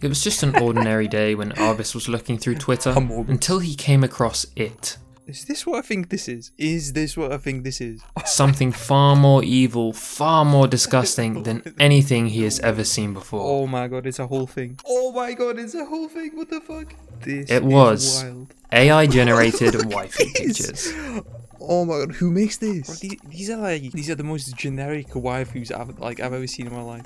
It was just an ordinary day when Arvis was looking through Twitter until he came across it. Is this what I think this is? Is this what I think this is? Something far more evil, far more disgusting than anything he has ever seen before. Oh my god, it's a whole thing. Oh my god, it's a whole thing. What the fuck? This It was wild. AI-generated waifu pictures. Oh my god, who makes this? Bro, these are the most generic waifus I've ever seen in my life.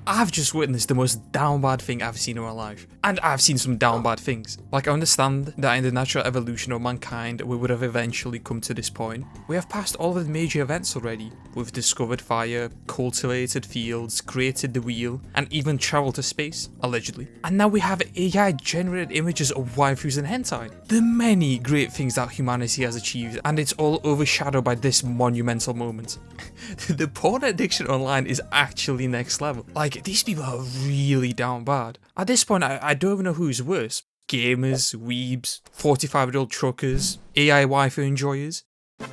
I've just witnessed the most down bad thing I've seen in my life. And I've seen some down bad things. Like, I understand that in the natural evolution of mankind, we would have eventually come to this point. We have passed all of the major events already. We've discovered fire, cultivated fields, created the wheel, and even traveled to space, allegedly. And now we have AI-generated images of waifus and hentai. The many great things that humanity has achieved, and it's all overshadowed by this monumental moment. The porn addiction online is actually next level. Like, these people are really down bad. At this point, I don't even know who's worse. Gamers, weebs, 45-year-old truckers, AI waifu enjoyers.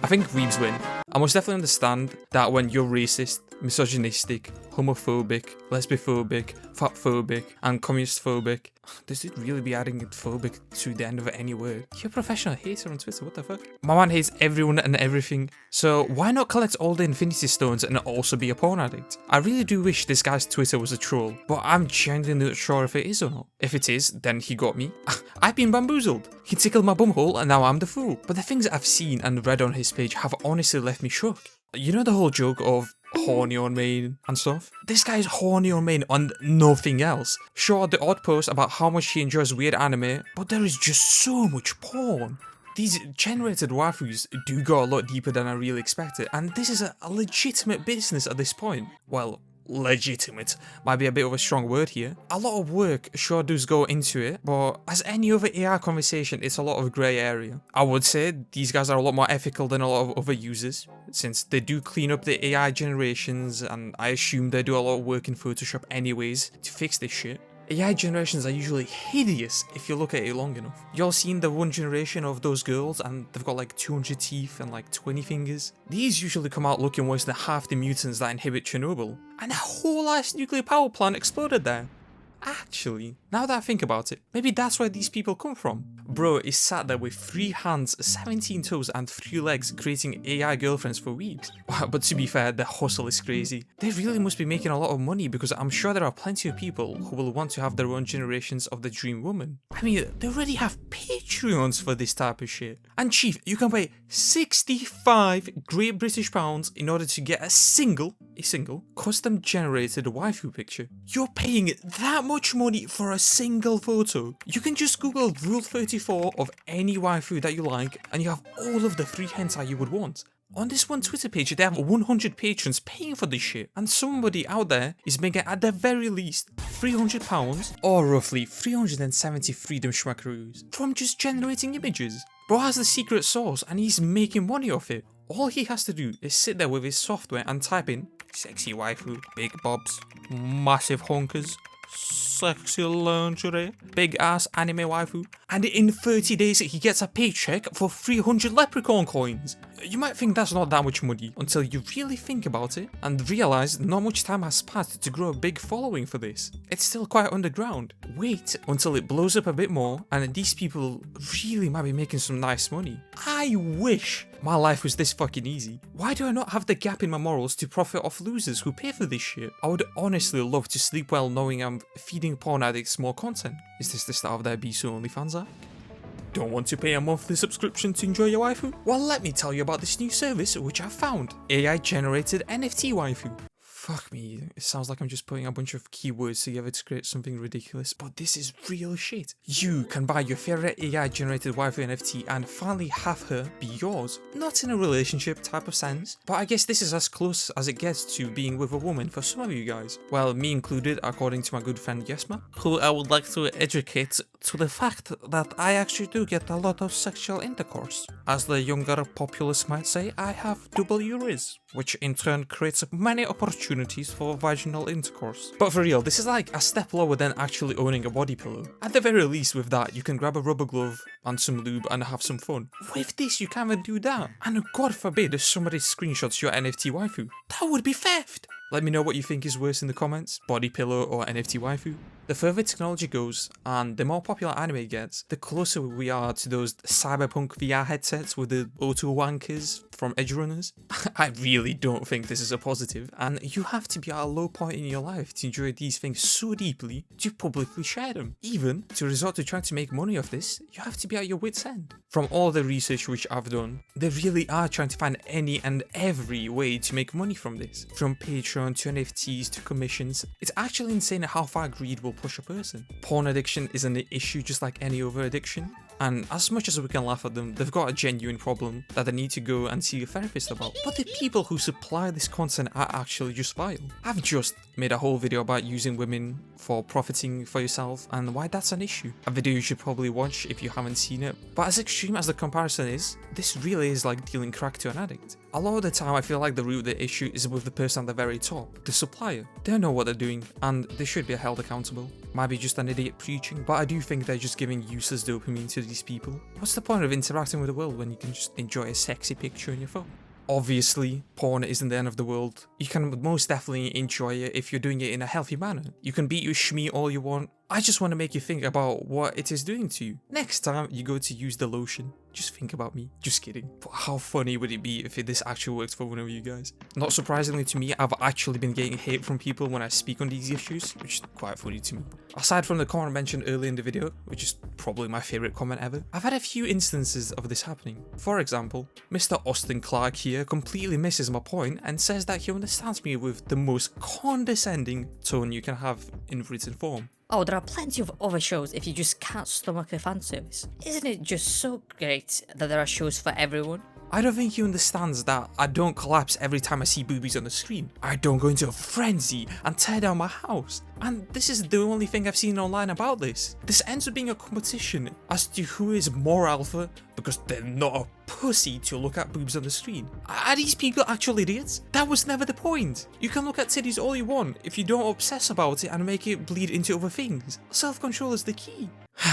I think weebs win. I must definitely understand that when you're racist, misogynistic, homophobic, lesbophobic, fatphobic, and communist-phobic. Does it really be adding phobic to the end of any word? You're a professional hater on Twitter, what the fuck? My man hates everyone and everything, so why not collect all the Infinity Stones and also be a porn addict? I really do wish this guy's Twitter was a troll, but I'm genuinely not sure if it is or not. If it is, then he got me. I've been bamboozled. He tickled my bumhole and now I'm the fool. But the things I've seen and read on his page have honestly left me shook. You know the whole joke of horny on main and stuff? This guy is horny on main on nothing else. Sure, the odd post about how much he enjoys weird anime, but there is just so much porn. These generated waifus do go a lot deeper than I really expected, and this is a legitimate business at this point. Well, legitimate might be a bit of a strong word here. A lot of work sure does go into it, but as any other AI conversation, it's a lot of grey area. I would say these guys are a lot more ethical than a lot of other users, since they do clean up the AI generations, and I assume they do a lot of work in Photoshop anyways to fix this shit. AI generations are usually hideous if you look at it long enough. Y'all seen the one generation of those girls and they've got like 200 teeth and like 20 fingers? These usually come out looking worse than half the mutants that inhabit Chernobyl. And a whole ass nuclear power plant exploded there. Actually, now that I think about it, maybe that's where these people come from. Bro is sat there with 3 hands, 17 toes and 3 legs creating AI girlfriends for weeks. But to be fair, the hustle is crazy. They really must be making a lot of money because I'm sure there are plenty of people who will want to have their own generations of the dream woman. I mean, they already have Patreons for this type of shit. And chief, you can pay 65 Great British pounds in order to get a single custom generated waifu picture. You're paying that much money for a single photo. You can just Google Rule 34 of any waifu that you like and you have all of the free hentai you would want. On this one Twitter page, they have 100 patrons paying for this shit, and somebody out there is making at the very least £300 or roughly 370 freedom schmackaroos from just generating images. Bro has the secret sauce and he's making money off it. All he has to do is sit there with his software and type in sexy waifu, big bobs, massive honkers, sexy lingerie, big ass anime waifu, and in 30 days he gets a paycheck for 300 leprechaun coins. You might think that's not that much money until you really think about it and realize not much time has passed to grow a big following for this. It's still quite underground. Wait until it blows up a bit more and these people really might be making some nice money. I wish my life was this fucking easy. Why do I not have the gap in my morals to profit off losers who pay for this shit? I would honestly love to sleep well knowing I'm feeding porn addicts more content. Is this the start of their Itsabiisu OnlyFans act? Don't want to pay a monthly subscription to enjoy your waifu? Well, let me tell you about this new service which I found. AI generated NFT waifu. Fuck me, it sounds like I'm just putting a bunch of keywords together to create something ridiculous, but this is real shit. You can buy your favorite AI generated waifu NFT and finally have her be yours. Not in a relationship type of sense, but I guess this is as close as it gets to being with a woman for some of you guys. Well, me included, according to my good friend Yesma, who I would like to educate to the fact that I actually do get a lot of sexual intercourse. As the younger populace might say, I have double uris, which in turn creates many opportunities opportunities for vaginal intercourse. But for real, this is like a step lower than actually owning a body pillow. At the very least with that, you can grab a rubber glove and some lube and have some fun. With this, you can't even do that. And God forbid if somebody screenshots your NFT waifu. That would be theft. Let me know what you think is worse in the comments, body pillow or NFT waifu. The further technology goes and the more popular anime gets, the closer we are to those cyberpunk VR headsets with the auto wankers from Edge Runners. I really don't think this is a positive, and you have to be at a low point in your life to enjoy these things so deeply to publicly share them. Even to resort to trying to make money off this, you have to be at your wit's end. From all the research which I've done, they really are trying to find any and every way to make money from this. From Patreon to NFTs to commissions, it's actually insane how far greed will push a person. Porn addiction is an issue just like any other addiction, and as much as we can laugh at them, they've got a genuine problem that they need to go and see a therapist about. But the people who supply this content are actually just vile. I've just made a whole video about using women for profiting for yourself and why that's an issue. A video you should probably watch if you haven't seen it. But as extreme as the comparison is, this really is like dealing crack to an addict. A lot of the time I feel like the root of the issue is with the person at the very top, the supplier. They don't know what they're doing and they should be held accountable. Might be just an idiot preaching, but I do think they're just giving useless dopamine to these people. What's the point of interacting with the world when you can just enjoy a sexy picture on your phone? Obviously, porn isn't the end of the world. You can most definitely enjoy it if you're doing it in a healthy manner. You can beat your shmee all you want. I just want to make you think about what it is doing to you. Next time you go to use the lotion, just think about me. Just kidding. But how funny would it be if this actually works for one of you guys? Not surprisingly to me, I've actually been getting hate from people when I speak on these issues, which is quite funny to me. Aside from the comment mentioned earlier in the video, which is probably my favourite comment ever, I've had a few instances of this happening. For example, Mr. Austin Clark here completely misses my point and says that he understands me with the most condescending tone you can have in written form. Oh, there are plenty of other shows if you just can't stomach the fan service. Isn't it just so great that there are shows for everyone? I don't think he understands that I don't collapse every time I see boobies on the screen. I don't go into a frenzy and tear down my house. And this is the only thing I've seen online about this. This ends up being a competition as to who is more alpha because they're not a pussy to look at boobs on the screen. Are these people actual idiots? That was never the point. You can look at titties all you want if you don't obsess about it and make it bleed into other things. Self-control is the key.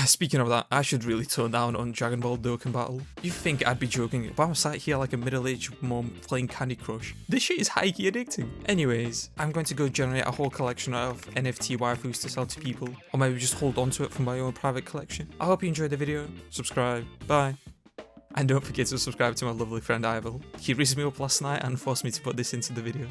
Speaking of that, I should really tone down on Dragon Ball Dokkan Battle. You'd think I'd be joking, but I'm sat here like a middle-aged mom playing Candy Crush. This shit is high-key addicting. Anyways, I'm going to go generate a whole collection of NFT waifus to sell to people, or maybe just hold on to it for my own private collection. I hope you enjoyed the video. Subscribe. Bye. And don't forget to subscribe to my lovely friend Ivel. He raised me up last night and forced me to put this into the video.